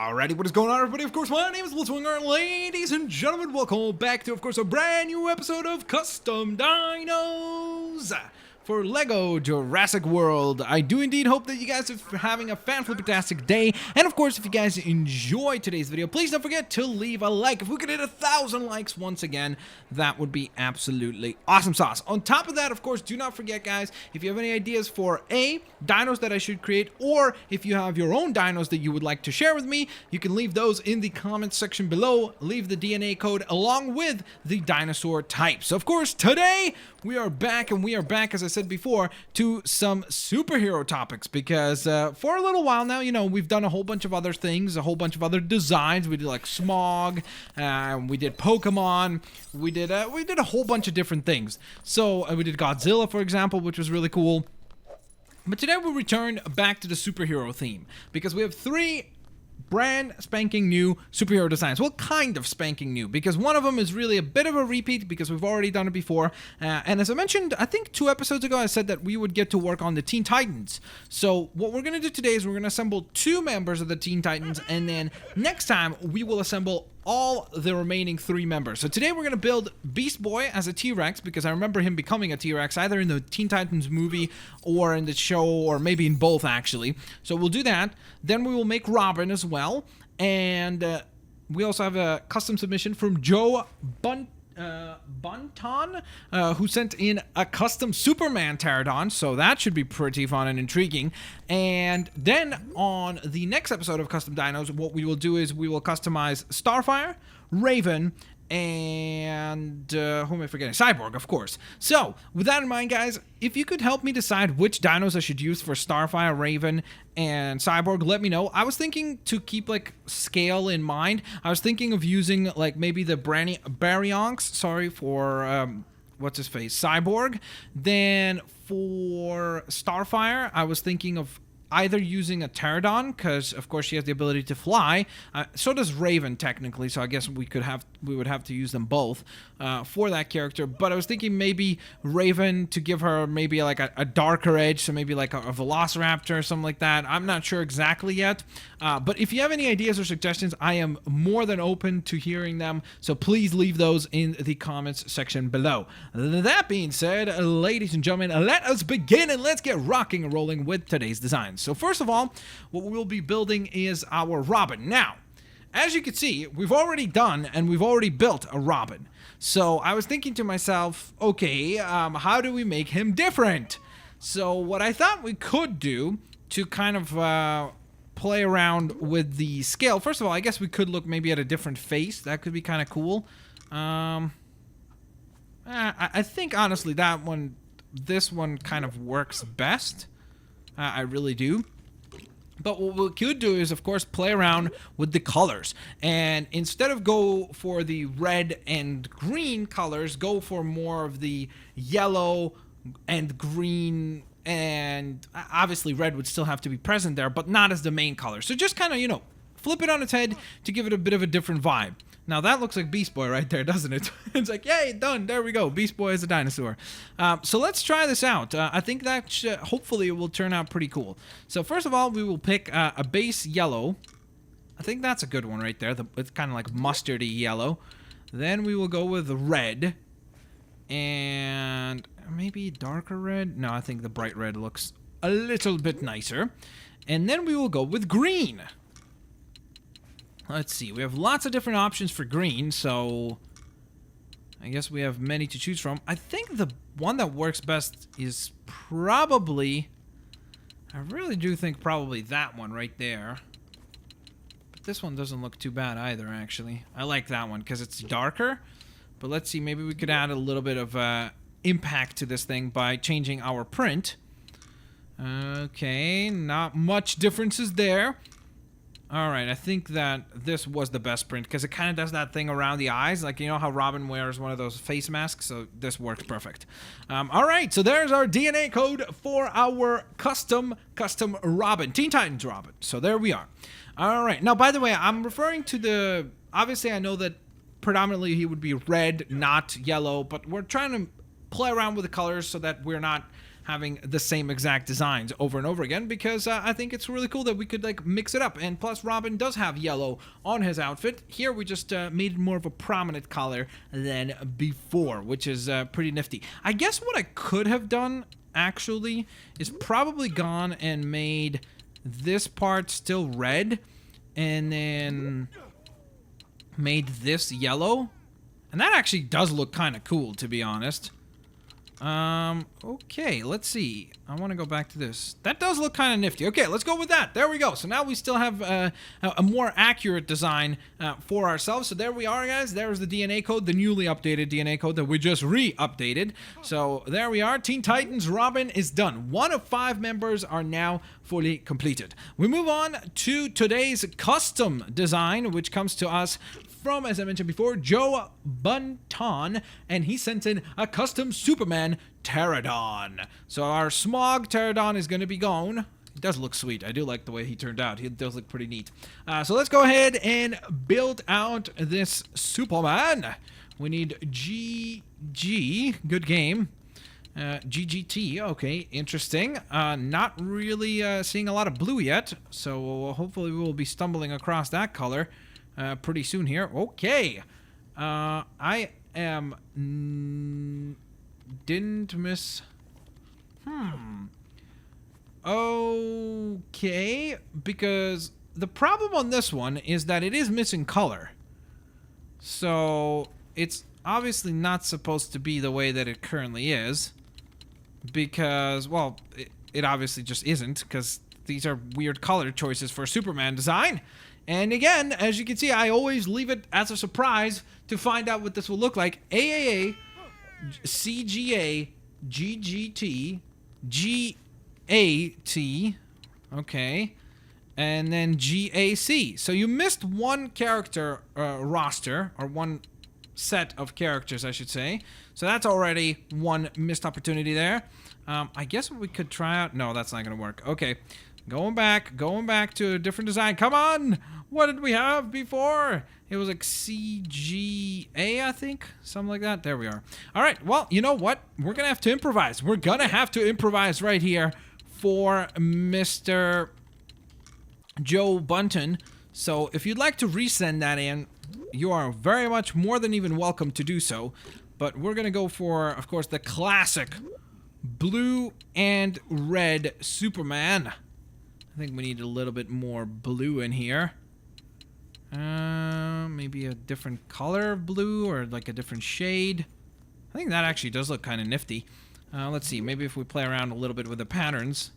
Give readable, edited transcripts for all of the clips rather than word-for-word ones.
Alrighty, what is going on, everybody? Of course, my name is Blitzwinger. Ladies and gentlemen, welcome back to, of course, a brand new episode of Custom Dinos for LEGO Jurassic World. I do indeed hope that you guys are having a fan-flippertastic day. And of course, if you guys enjoyed today's video, please don't forget to leave a like. If we could hit 1,000 likes once again, that would be absolutely awesome sauce. On top of that, of course, do not forget, guys, if you have any ideas for dinos that I should create, or if you have your own dinos that you would like to share with me, you can leave those in the comments section below. Leave the DNA code along with the dinosaur types. So, of course, today we are back, and we are back, as I said before, to some superhero topics, because for a little while now, you know, we've done a whole bunch of other things, a whole bunch of other designs. We did like Smog, we did Pokemon, we did a whole bunch of different things. So we did Godzilla, for example, which was really cool. But today we'll return back to the superhero theme, because we have three brand spanking new superhero designs. Well, kind of spanking new, because one of them is really a bit of a repeat because we've already done it before. And as I mentioned, I think 2 episodes ago, I said that we would get to work on the Teen Titans. So what we're going to do today is we're going to assemble 2 members of the Teen Titans, and then next time we will assemble all the remaining 3 members. So today we're going to build Beast Boy as a T-Rex, because I remember him becoming a T-Rex either in the Teen Titans movie or in the show, or maybe in both actually. So we'll do that. Then we will make Robin as well. And we also have a custom submission from Joe Bunton, who sent in a custom Superman pterodon, so that should be pretty fun and intriguing. And then on the next episode of Custom Dinos, what we will do is we will customize Starfire, Raven, and who am I forgetting? Cyborg, of course. So, with that in mind, guys, if you could help me decide which dinos I should use for Starfire, Raven, and Cyborg, let me know. I was thinking to keep, like, scale in mind. I was thinking of using, like, maybe the Baryonyx, sorry, for, what's his face? Cyborg. Then, for Starfire, I was thinking of either using a pterodon, because of course she has the ability to fly. So does Raven technically, so I guess we would have to use them both for that character. But I was thinking maybe Raven to give her maybe like a darker edge, so maybe like a Velociraptor or something like that. I'm not sure exactly yet. But if you have any ideas or suggestions, I am more than open to hearing them. So please leave those in the comments section below. That being said, ladies and gentlemen, let us begin and let's get rocking and rolling with today's designs. So first of all, what we'll be building is our Robin. Now, as you can see, we've already done and we've already built a Robin. So I was thinking to myself, okay, how do we make him different? So what I thought we could do to kind of play around with the scale, first of all, I guess we could look maybe at a different face. That could be kind of cool. I think honestly this one kind of works best. I really do. But what we could do is, of course, play around with the colors. And instead of go for the red and green colors, go for more of the yellow and green. And obviously red would still have to be present there, but not as the main color. So just kind of, you know, flip it on its head to give it a bit of a different vibe. Now that looks like Beast Boy right there, doesn't it? It's like, yay, done, there we go. Beast Boy is a dinosaur. So let's try this out. I think that hopefully it will turn out pretty cool. So first of all, we will pick a base yellow. I think that's a good one right there. It's kind of like mustardy yellow. Then we will go with red. And maybe darker red? No, I think the bright red looks a little bit nicer. And then we will go with green. Let's see, we have lots of different options for green, so I guess we have many to choose from. I think the one that works best is probably, I really do think probably that one right there. But this one doesn't look too bad either, actually. I like that one because it's darker. But let's see, maybe we could add a little bit of impact to this thing by changing our print. Okay, not much differences there. Alright, I think that this was the best print, because it kind of does that thing around the eyes, like, you know how Robin wears one of those face masks, so this works perfect. Alright, so there's our DNA code for our custom Robin, Teen Titans Robin, so there we are. Alright, now by the way, I'm referring to the, obviously I know that predominantly he would be red, not yellow, but we're trying to play around with the colors so that we're not having the same exact designs over and over again, because I think it's really cool that we could like mix it up. And plus Robin does have yellow on his outfit. Here we just made it more of a prominent color than before, which is pretty nifty. I guess what I could have done actually is probably gone and made this part still red and then made this yellow, and that actually does look kind of cool, to be honest. Okay, let's see. I want to go back to this. That does look kind of nifty. Okay, let's go with that. There we go. So now we still have a more accurate design for ourselves. So there we are, guys. There's the DNA code, the newly updated DNA code that we just re-updated. So there we are. Teen Titans Robin is done. 1 of 5 members are now fully completed. We move on to today's custom design, which comes to us from, as I mentioned before, Joe Bunton, and he sent in a custom Superman pterodon. So our smog pterodon is going to be gone. It does look sweet. I do like the way he turned out. He does look pretty neat. So let's go ahead and build out this Superman. We need GG, good game. GGT, okay, interesting. Not really seeing a lot of blue yet, so hopefully we will be stumbling across that color pretty soon here. Okay. I am... didn't miss... Okay, because the problem on this one is that it is missing color. So, it's obviously not supposed to be the way that it currently is. Because, well, it obviously just isn't, because these are weird color choices for Superman design. And again, as you can see, I always leave it as a surprise to find out what this will look like. AAA, CGA, GGT, GAT, okay, and then GAC. So you missed one character roster, or one set of characters, I should say. So that's already one missed opportunity there. I guess we could try out... No, that's not going to work. Okay. Going back to a different design. Come on! What did we have before? It was like CGA, I think? Something like that. There we are. Alright, well, you know what? We're gonna have to improvise. We're gonna have to improvise right here for Mr. Joe Bunton. So, if you'd like to resend that in, you are very much more than even welcome to do so. But we're gonna go for, of course, the classic blue and red Superman. I think we need a little bit more blue in here. Maybe a different color of blue or like a different shade. I think that actually does look kind of nifty. Let's see. Maybe if we play around a little bit with the patterns,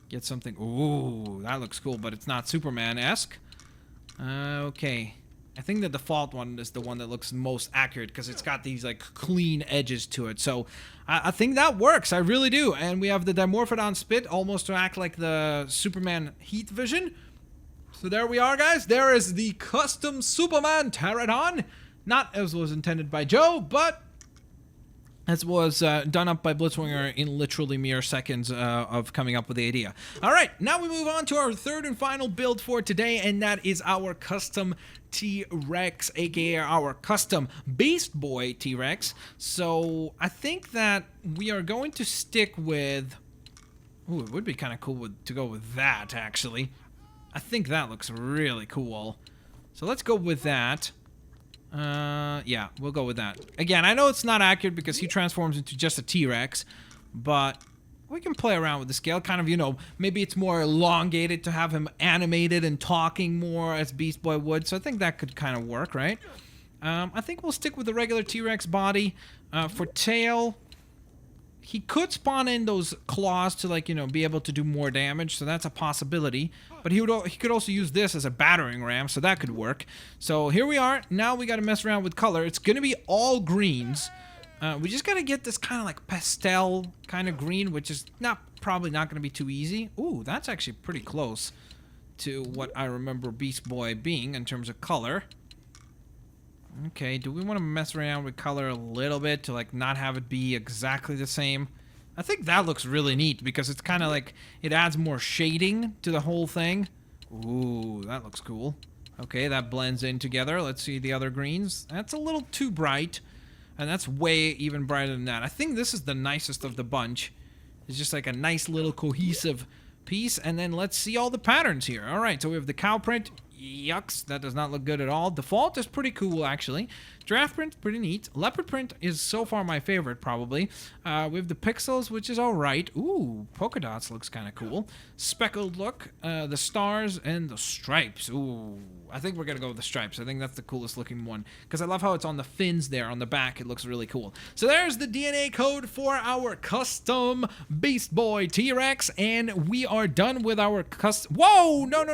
get something. Ooh, that looks cool, but it's not Superman-esque. Okay. I think the default one is the one that looks most accurate because it's got these like clean edges to it. So I think that works. I really do. And we have the Dimorphodon spit almost to act like the Superman heat vision. So there we are, guys. There is the custom Superman pterodon. Not as was intended by Joe, but as was done up by Blitzwinger in literally mere seconds of coming up with the idea. All right, now we move on to our third and final build for today, and that is our custom T-Rex, aka our custom Beast Boy T-Rex. So I think that we are going to stick with... Ooh, it would be kind of cool to go with that, actually. I think that looks really cool. So let's go with that. Yeah, we'll go with that. Again, I know it's not accurate because he transforms into just a T-Rex, but we can play around with the scale. Kind of, you know, maybe it's more elongated to have him animated and talking more as Beast Boy would. So I think that could kind of work, right? I think we'll stick with the regular T-Rex body. For tail, he could spawn in those claws to, like, you know, be able to do more damage. So that's a possibility. But he could also use this as a battering ram, so that could work. So here we are. Now we got to mess around with color. It's going to be all greens. We just got to get this kind of like pastel kind of green, which is probably not going to be too easy. Ooh, that's actually pretty close to what I remember Beast Boy being in terms of color. Okay, do we want to mess around with color a little bit to like not have it be exactly the same? I think that looks really neat because it's kind of like it adds more shading to the whole thing. Ooh, that looks cool. Okay, that blends in together. Let's see the other greens. That's a little too bright, and that's way even brighter than that. I think this is the nicest of the bunch. It's just like a nice little cohesive piece. And then let's see all the patterns here. All right, so we have the cow print. Yucks, that does not look good at all. Default is pretty cool, actually. Giraffe print, pretty neat. Leopard print is so far my favorite, probably. We have the pixels, which is all right. Ooh, polka dots looks kind of cool. Speckled look, the stars, and the stripes. Ooh, I think we're going to go with the stripes. I think that's the coolest looking one, because I love how it's on the fins there on the back. It looks really cool. So there's the DNA code for our custom Beast Boy T-Rex, and we are done with our custom... Whoa! No.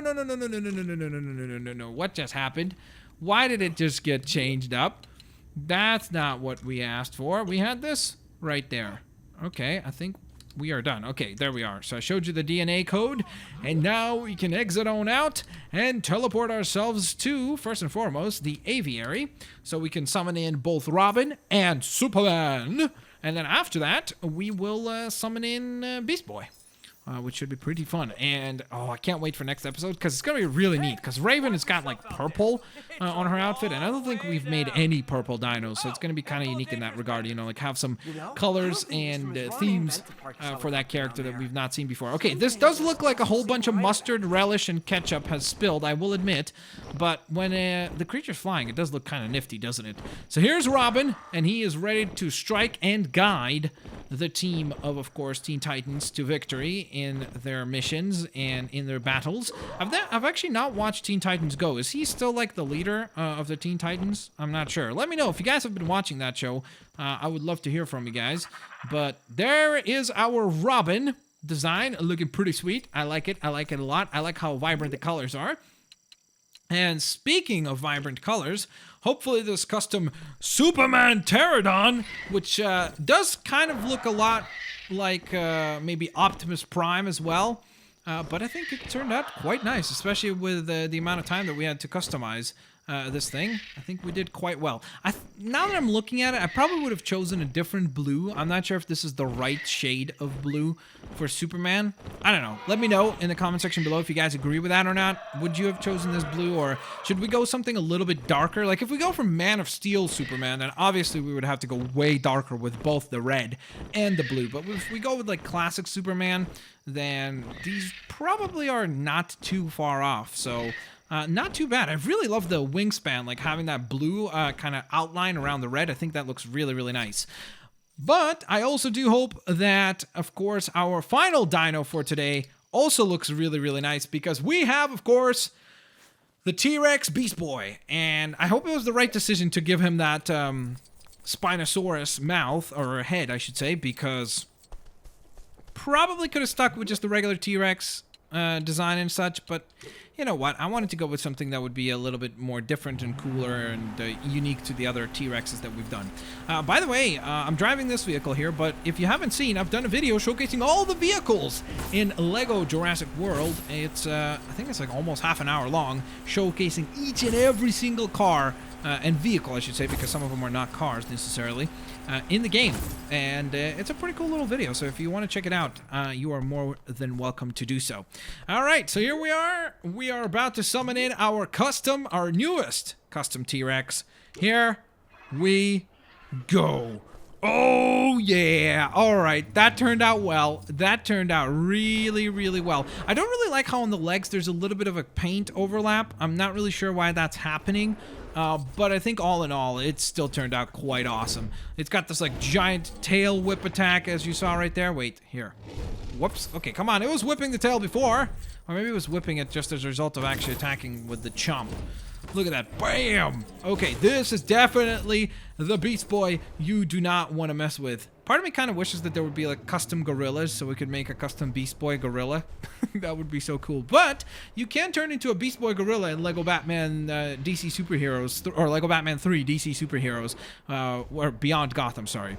What just happened? Why did it just get changed up? That's not what we asked for. We had this right there. Okay, I think we are done. Okay, there we are. So I showed you the DNA code, and now we can exit on out and teleport ourselves to, first and foremost, the aviary. So we can summon in both Robin and Superman. And then after that, we will summon in Beast Boy. Which should be pretty fun. And, oh, I can't wait for next episode, because it's going to be really neat, because Raven has got, like, purple on her outfit, and I don't think we've made any purple dinos, so it's going to be kind of unique in that regard, you know, like, have some colors and themes for that character that we've not seen before. Okay, this does look like a whole bunch of mustard, relish, and ketchup has spilled, I will admit, but when the creature's flying, it does look kind of nifty, doesn't it? So here's Robin, and he is ready to strike and guide the team of course, Teen Titans to victory in their missions and in their battles. I've actually not watched Teen Titans Go. Is he still like the leader of the Teen Titans? I'm not sure. Let me know if you guys have been watching that show. I would love to hear from you guys. But there is our Robin design, looking pretty sweet. I like it. I like it a lot. I like how vibrant the colors are. And speaking of vibrant colors, hopefully this custom Superman pterodon, which does kind of look a lot like maybe Optimus Prime as well, but I think it turned out quite nice, especially with the amount of time that we had to customize this thing. I think we did quite well. Now that I'm looking at it, I probably would have chosen a different blue. I'm not sure if this is the right shade of blue for Superman. I don't know. Let me know in the comment section below if you guys agree with that or not. Would you have chosen this blue, or should we go something a little bit darker? Like if we go from Man of Steel Superman, then obviously we would have to go way darker with both the red and the blue. But if we go with like classic Superman, then these probably are not too far off. So not too bad. I really love the wingspan, like having that blue kind of outline around the red. I think that looks really, really nice. But I also do hope that, of course, our final dino for today also looks really, really nice, because we have, of course, the T-Rex Beast Boy. And I hope it was the right decision to give him that Spinosaurus mouth, or head, I should say, because probably could have stuck with just the regular T-Rex design and such, but you know what? I wanted to go with something that would be a little bit more different and cooler and unique to the other T-Rexes that we've done. By the way, I'm driving this vehicle here, but if you haven't seen, I've done a video showcasing all the vehicles in Lego Jurassic World. It's, I think it's like almost half an hour long, showcasing each and every single car and vehicle, I should say, because some of them are not cars necessarily, in the game. And it's a pretty cool little video, so if you want to check it out, you are more than welcome to do so. Alright, so here we are. We are about to summon in our newest custom T-Rex. Here we go. Oh, yeah. All right. That turned out well. That turned out really, really well. I don't really like how on the legs there's a little bit of a paint overlap. I'm not really sure why that's happening. But I think all in all, it still turned out quite awesome. It's got this like giant tail whip attack, as you saw right there. Wait, here. Whoops. Okay, come on. It was whipping the tail before. Or maybe it was whipping it just as a result of actually attacking with the chomp. Look at that. Bam! Okay, this is definitely the Beast Boy you do not want to mess with. Part of me kind of wishes that there would be like custom gorillas so we could make a custom Beast Boy gorilla. That would be so cool. But you can turn into a Beast Boy gorilla in Lego Batman DC Superheroes, or Lego Batman 3 DC Superheroes, or Beyond Gotham, sorry.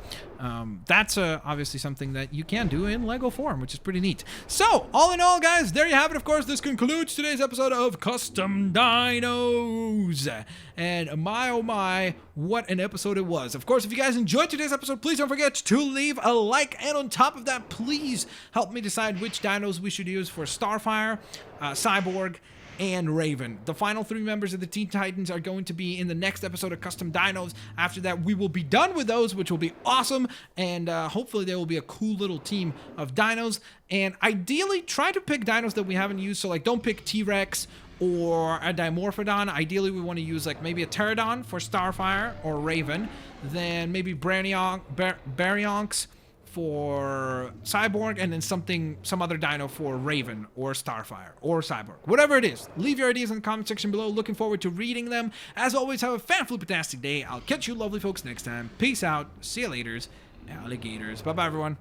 That's obviously something that you can do in Lego form, which is pretty neat. So, all in all, guys, there you have it. Of course, this concludes today's episode of Custom Dinos. And my, oh my, what an episode it was. Of course, if you guys enjoyed today's episode, please don't forget to leave a like. And on top of that, please help me decide which dinos we should use for Starfire, Cyborg, and Raven. The final 3 members of the Teen Titans are going to be in the next episode of Custom Dinos. After that, we will be done with those, which will be awesome, and hopefully there will be a cool little team of dinos. And ideally, try to pick dinos that we haven't used, so like don't pick T-Rex or a Dimorphodon. Ideally, we want to use like maybe a Pterodon for Starfire or Raven, then maybe Baryonyx for Cyborg, and then some other dino for Raven or Starfire or Cyborg. Whatever it is, leave your ideas in the comment section below. Looking forward to reading them. As always, have a fan-fliptastic day. I'll catch you lovely folks next time. Peace out. See you laters, alligators. Bye-bye, everyone.